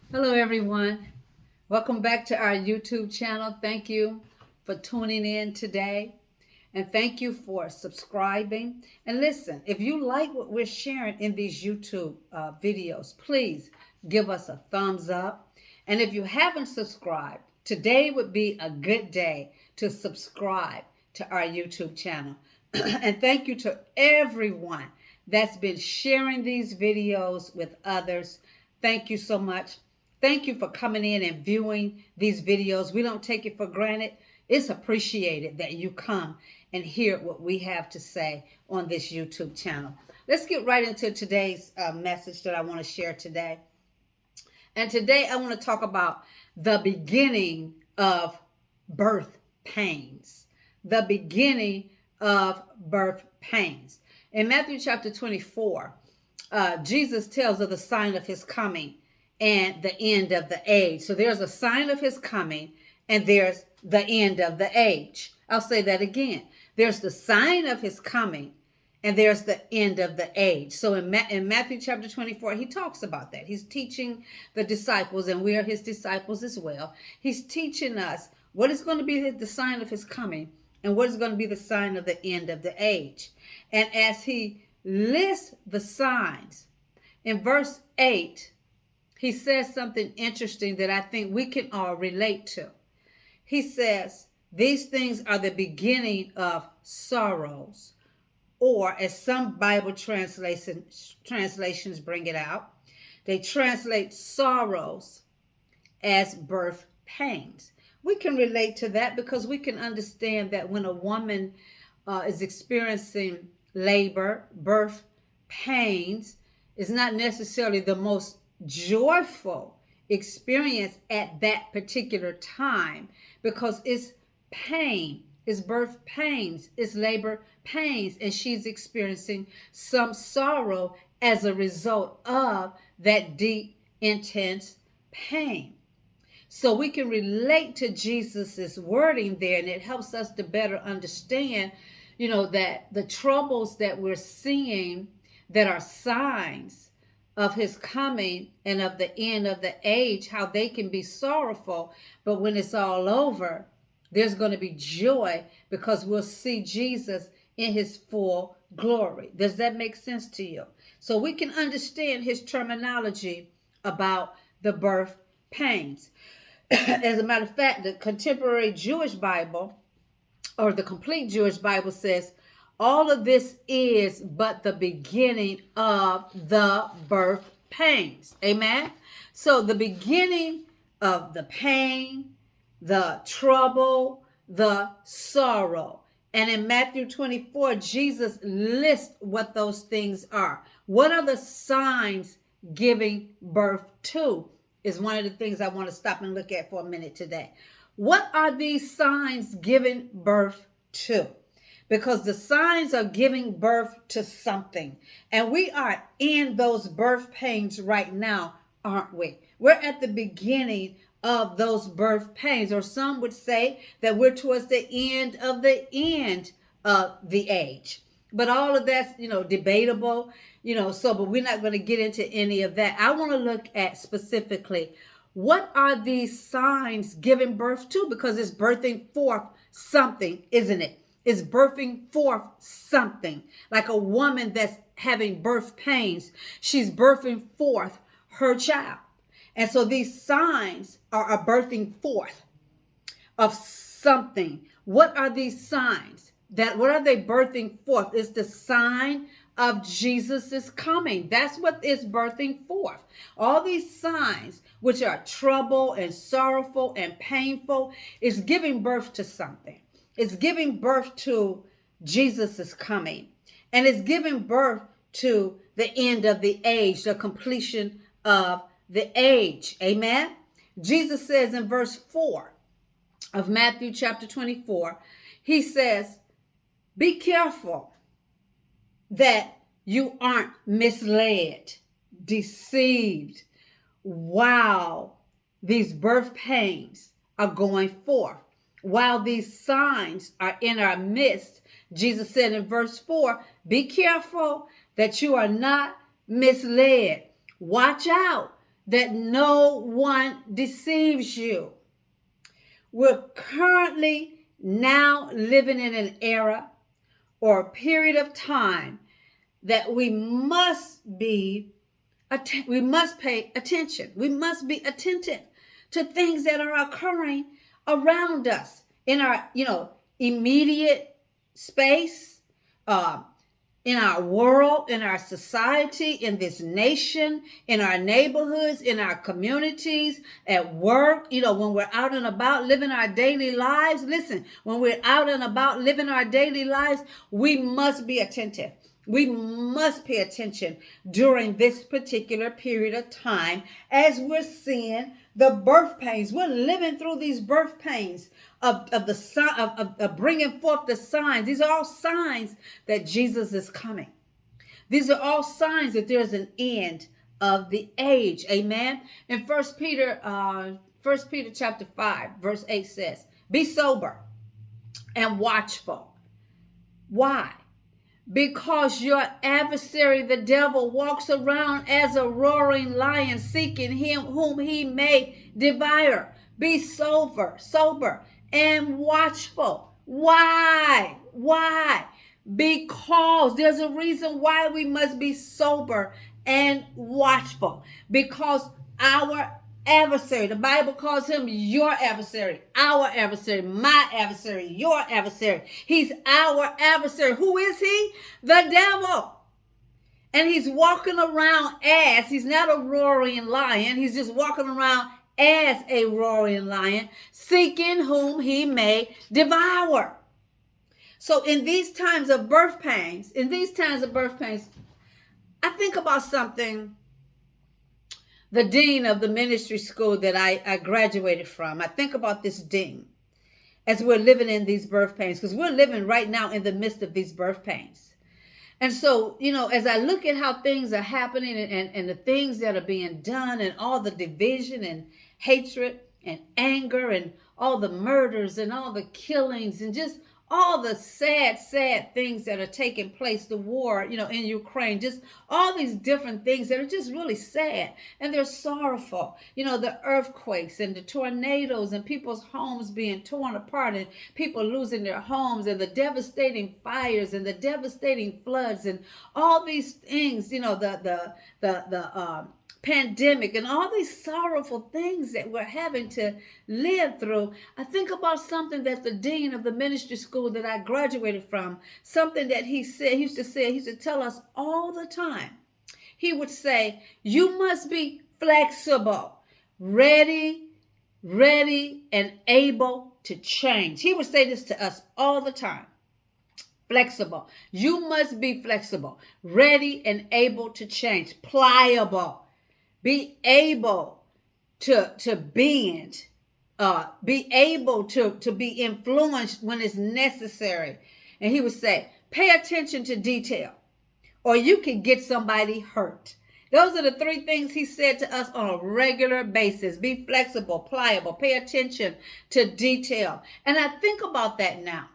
Hello, everyone. Welcome back to our YouTube channel. Thank you for tuning in today. And thank you for subscribing. And listen, if you like what we're sharing in these YouTube videos, please give us a thumbs up. And if you haven't subscribed, today would be a good day to subscribe to our YouTube channel. And thank you to everyone that's been sharing these videos with others. Thank you so much. Thank you for coming in and viewing these videos. We don't take it for granted. It's appreciated that you come and hear what we have to say on this YouTube channel. Let's get right into today's message that I want to share today. And today I want to talk about the beginning of birth pains. The beginning of birth pains. In Matthew chapter 24, Jesus tells of the sign of his coming and the end of the age. So there's a sign of his coming and there's the end of the age. I'll say that again. There's the sign of his coming and there's the end of the age. So in Matthew chapter 24, he talks about that. He's teaching the disciples, and we are his disciples as well. He's teaching us what is going to be the sign of his coming and what is going to be the sign of the end of the age. And as he lists the signs, in verse 8, he says something interesting that I think we can all relate to. He says, these things are the beginning of sorrows, or as some Bible translations bring it out, they translate sorrows as birth pains. We can relate to that because we can understand that when a woman is experiencing labor, birth pains is not necessarily the most joyful experience at that particular time, because it's pain, it's birth pains, it's labor pains, and she's experiencing some sorrow as a result of that deep, intense pain. So we can relate to Jesus's wording there, and it helps us to better understand, that the troubles that we're seeing that are signs of his coming and of the end of the age, how they can be sorrowful, but when it's all over, there's going to be joy because we'll see Jesus in his full glory. Does that make sense to you? So we can understand his terminology about the birth pains. As a matter of fact, the contemporary Jewish Bible, or the complete Jewish Bible, says all of this is but the beginning of the birth pains. Amen? So the beginning of the pain, the trouble, the sorrow. And in Matthew 24, Jesus lists what those things are. What are the signs giving birth to? Is one of the things I want to stop and look at for a minute today. What are these signs giving birth to? Because the signs are giving birth to something. And we are in those birth pains right now, aren't we? We're at the beginning of those birth pains, or some would say that we're towards the end of the age. But all of that's, debatable, but we're not going to get into any of that. I want to look at specifically what are these signs giving birth to, because it's birthing forth something, isn't it? It's birthing forth something. Like a woman that's having birth pains, she's birthing forth her child. And so these signs are a birthing forth of something. What are these signs? What are they birthing forth? It's the sign of Jesus' coming. That's what is birthing forth. All these signs, which are trouble and sorrowful and painful, is giving birth to something. It's giving birth to Jesus' coming. And it's giving birth to the end of the age, the completion of the age. Amen? Jesus says in verse 4 of Matthew chapter 24, he says, be careful that you aren't misled, deceived while these birth pains are going forth. While these signs are in our midst, Jesus said in verse 4, be careful that you are not misled. Watch out that no one deceives you. We're currently now living in an era or a period of time that we must pay attention. We must be attentive to things that are occurring around us in our, immediate space, uh, in our world, in our society, in this nation, in our neighborhoods, in our communities, at work, when we're out and about living our daily lives. Listen, when we're out and about living our daily lives, we must be attentive. We must pay attention during this particular period of time as we're seeing the birth pains. We're living through these birth pains of bringing forth the signs. These are all signs that Jesus is coming. These are all signs that there's an end of the age. Amen. In First Peter chapter 5, verse 8 says, "Be sober and watchful." Why? Because your adversary, the devil, walks around as a roaring lion, seeking him whom he may devour. Be sober and watchful. Why? Because there's a reason why we must be sober and watchful. Because our adversary, the Bible calls him your adversary, our adversary, my adversary, your adversary. He's our adversary. Who is he? The devil. And he's walking around he's not a roaring lion. He's just walking around as a roaring lion, seeking whom he may devour. So in these times of birth pains, I think about something the dean of the ministry school that I graduated from. I think about this dean as we're living in these birth pains, because we're living right now in the midst of these birth pains. And so, as I look at how things are happening and the things that are being done and all the division and hatred and anger and all the murders and all the killings and just all the sad things that are taking place, the war, in Ukraine, just all these different things that are just really sad and they're sorrowful. The earthquakes and the tornadoes and people's homes being torn apart and people losing their homes and the devastating fires and the devastating floods and all these things, the pandemic and all these sorrowful things that we're having to live through. I think about something that the dean of the ministry school that I graduated from, something that he used to tell us all the time. He would say, you must be flexible, ready, and able to change. He would say this to us all the time. Flexible. You must be flexible, ready, and able to change. Pliable. Be able to bend, be able to be influenced when it's necessary. And he would say, pay attention to detail or you can get somebody hurt. Those are the three things he said to us on a regular basis. Be flexible, pliable, pay attention to detail. And I think about that now.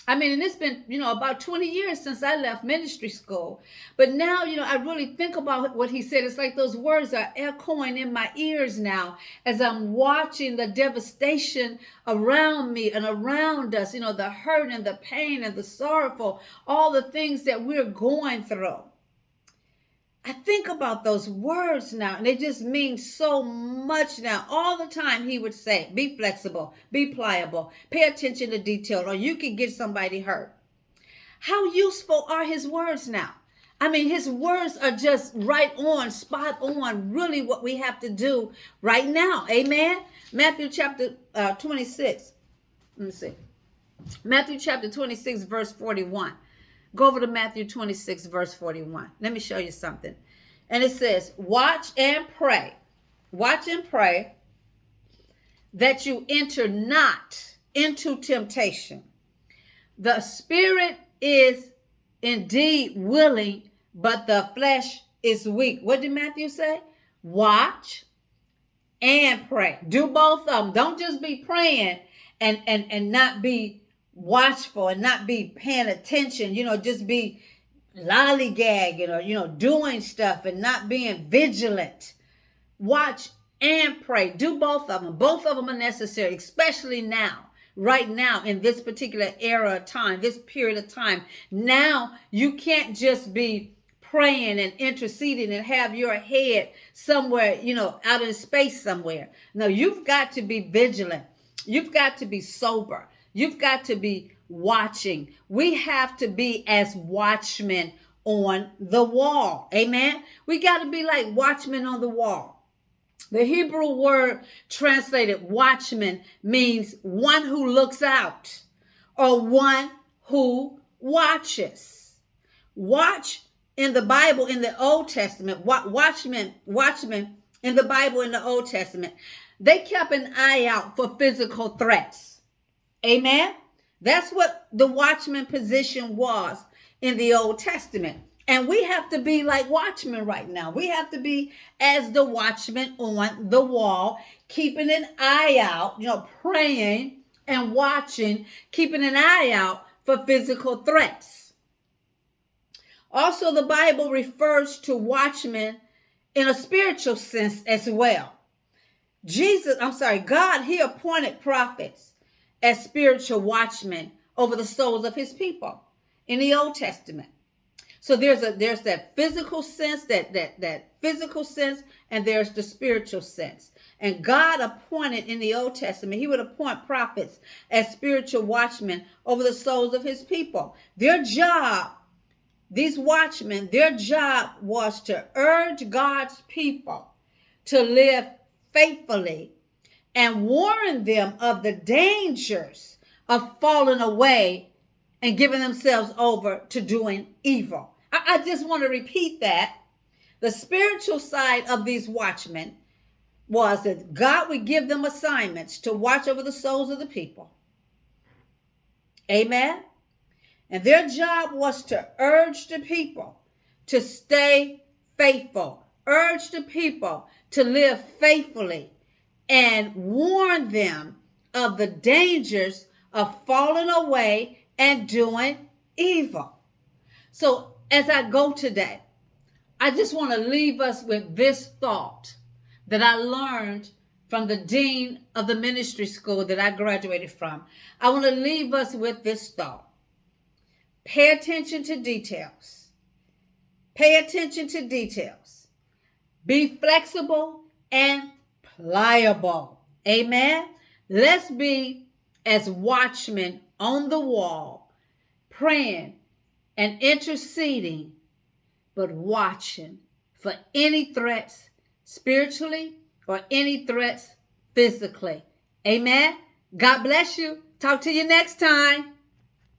And it's been, about 20 years since I left ministry school. But now, I really think about what he said. It's like those words are echoing in my ears now as I'm watching the devastation around me and around us, the hurt and the pain and the sorrowful, all the things that we're going through. I think about those words now, and they just mean so much now. All the time he would say, be flexible, be pliable, pay attention to detail, or you can get somebody hurt. How useful are his words now? His words are just right on, spot on, really what we have to do right now. Amen? Matthew chapter 26. Let me see. Matthew chapter 26, verse 41. Go over to Matthew 26, verse 41. Let me show you something. And it says, watch and pray that you enter not into temptation. The spirit is indeed willing, but the flesh is weak. What did Matthew say? Watch and pray. Do both of them. Don't just be praying and not be watchful and not be paying attention, just be lollygagging or, doing stuff and not being vigilant. Watch and pray. Do both of them. Both of them are necessary, especially now, right now, in this particular era of time, this period of time. Now, you can't just be praying and interceding and have your head somewhere, out in space somewhere. No, you've got to be vigilant. You've got to be sober. You've got to be watching. We have to be as watchmen on the wall. Amen. We got to be like watchmen on the wall. The Hebrew word translated watchman means one who looks out or one who watches. Watch in the Bible in the Old Testament, watchmen in the Bible in the Old Testament, they kept an eye out for physical threats. Amen. That's what the watchman position was in the Old Testament. And we have to be like watchmen right now. We have to be as the watchman on the wall, keeping an eye out, praying and watching, keeping an eye out for physical threats. Also, the Bible refers to watchmen in a spiritual sense as well. God, he appointed prophets as spiritual watchmen over the souls of his people in the Old Testament. So there's that physical sense, that physical sense, and there's the spiritual sense. And God appointed in the Old Testament, he would appoint prophets as spiritual watchmen over the souls of his people. Their job, these watchmen, their job was to urge God's people to live faithfully and warn them of the dangers of falling away and giving themselves over to doing evil. I just want to repeat that. The spiritual side of these watchmen was that God would give them assignments to watch over the souls of the people. Amen. And their job was to urge the people to stay faithful, urge the people to live faithfully, and warn them of the dangers of falling away and doing evil. So as I go today, I just want to leave us with this thought that I learned from the dean of the ministry school that I graduated from. I want to leave us with this thought. Pay attention to details. Pay attention to details. Be flexible and pliable. Amen. Let's be as watchmen on the wall, praying and interceding, but watching for any threats spiritually or any threats physically. Amen. God bless you. Talk to you next time.